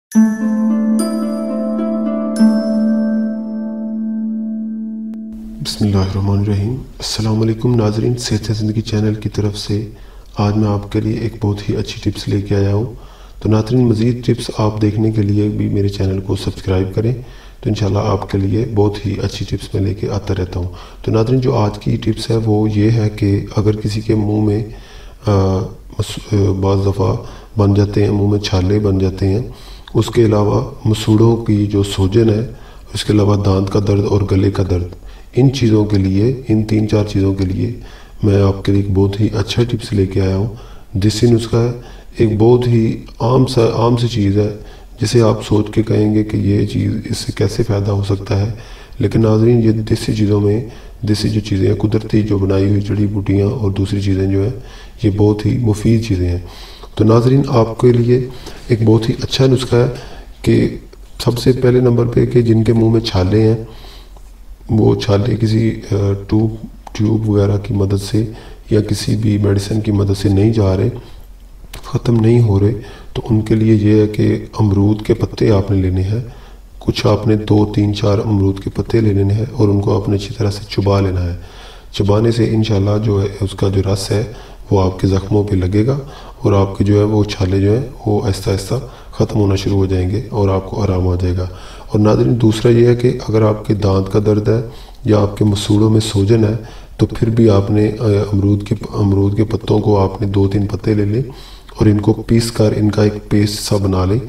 بسم اللہ الرحمن الرحیم۔ السلام علیکم ناظرین، صحت زندگی چینل کی طرف سے آج میں آپ کے لیے ایک بہت ہی اچھی ٹپس لے کے آیا ہوں۔ تو ناظرین، مزید ٹپس آپ دیکھنے کے لیے بھی میرے چینل کو سبسکرائب کریں، تو انشاءاللہ آپ کے لیے بہت ہی اچھی ٹپس میں لے کے آتا رہتا ہوں۔ تو ناظرین، جو آج کی ٹپس ہے وہ یہ ہے کہ اگر کسی کے منہ میں بعض دفعہ بن جاتے ہیں، منہ میں چھالے بن جاتے ہیں، اس کے علاوہ مسوڑوں کی جو سوجن ہے، اس کے علاوہ دانت کا درد اور گلے کا درد، ان چیزوں کے لیے، ان 3-4 چیزوں کے لیے میں آپ کے لیے ایک بہت ہی اچھا ٹپس لے کے آیا ہوں۔ دیسی نسخہ ہے، ایک بہت ہی عام سی چیز ہے جسے آپ سوچ کے کہیں گے کہ یہ چیز اس سے کیسے فائدہ ہو سکتا ہے، لیکن ناظرین یہ دیسی چیزوں میں، دیسی جو چیزیں ہیں، قدرتی جو بنائی ہوئی جڑی بوٹیاں اور دوسری چیزیں جو ہیں، یہ بہت ہی مفید چیزیں ہیں۔ تو ناظرین، آپ کے لیے ایک بہت ہی اچھا نسخہ ہے کہ سب سے پہلے نمبر پہ کہ جن کے منہ میں چھالے ہیں، وہ چھالے کسی ٹیوب وغیرہ کی مدد سے یا کسی بھی میڈیسن کی مدد سے نہیں جا رہے، ختم نہیں ہو رہے، تو ان کے لیے یہ ہے کہ امرود کے پتے آپ نے لینے ہیں۔ کچھ آپ نے 2-3-4 امرود کے پتے لے لینے ہیں اور ان کو آپ نے اچھی طرح سے چبا لینا ہے۔ چبانے سے انشاءاللہ جو ہے اس کا جو رس ہے وہ آپ کے زخموں پہ لگے گا اور آپ کے جو ہے وہ چھالے جو ہیں وہ آہستہ آہستہ ختم ہونا شروع ہو جائیں گے اور آپ کو آرام آ جائے گا۔ اور ناظرین، دوسرا یہ ہے کہ اگر آپ کے دانت کا درد ہے یا آپ کے مسوڑوں میں سوجن ہے، تو پھر بھی آپ نے امرود کے پتوں کو آپ نے 2-3 پتے لے لیں اور ان کو پیس کر ان کا ایک پیسٹ سا بنا لیں۔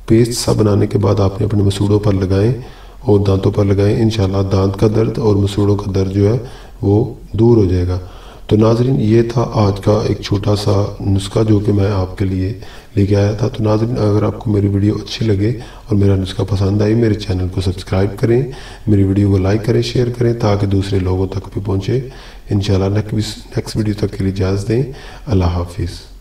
پیسٹ سا بنانے کے بعد آپ نے اپنے مسوڑوں پر لگائیں اور دانتوں پر لگائیں، انشاءاللہ دانت کا درد اور مسوڑوں کا درد جو ہے وہ دور ہو جائے گا۔ تو ناظرین، یہ تھا آج کا ایک چھوٹا سا نسخہ جو کہ میں آپ کے لیے لے کے آیا تھا۔ تو ناظرین، اگر آپ کو میری ویڈیو اچھی لگے اور میرا نسخہ پسند آئی، میرے چینل کو سبسکرائب کریں، میری ویڈیو کو لائک کریں، شیئر کریں تاکہ دوسرے لوگوں تک بھی پہنچے۔ انشاءاللہ نیکسٹ ویڈیو تک کے لیے اجازت دیں۔ اللہ حافظ۔